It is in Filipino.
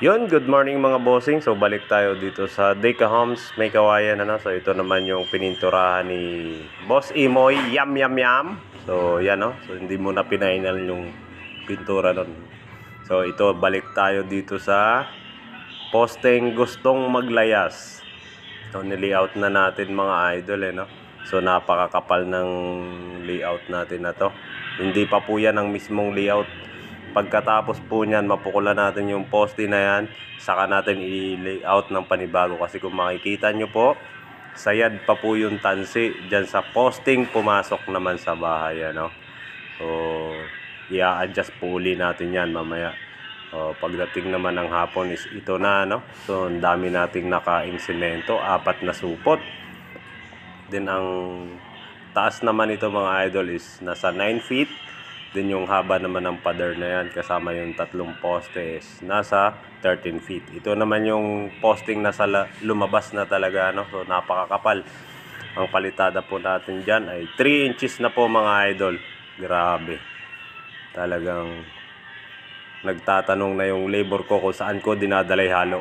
Yun, good morning mga bossing. So balik tayo dito sa Deca Homes, may kawayan So ito naman yung pininturahan ni Boss Imoy, yam yam yam. So yan So hindi mo na pinainal yung pintura nun. So ito, balik tayo dito sa posteng gustong maglayas. So nilayout na natin mga idol So napakakapal ng layout natin na to. Hindi pa po yan ang mismong layout. Pagkatapos po niyan, mapukulan natin yung poste na yan, saka natin i-layout ng panibago. Kasi kung makikita nyo po, sayad pa po yung tansi dyan sa posting, pumasok naman sa bahay. So i-adjust po uli natin yan mamaya. Pagdating naman ng hapon is ito na So ang dami nating nakaing semento, 4 na supot. Then ang taas naman ito mga idol is nasa 9 feet. Then yung haba naman ng pader na yan kasama yung 3 poste is nasa 13 feet. Ito naman yung posting nasa lumabas na talaga So napakakapal. Ang palitada po natin dyan ay 3 inches na po mga idol. Grabe. Talagang nagtatanong na yung labor ko kung saan ko dinadalay halo.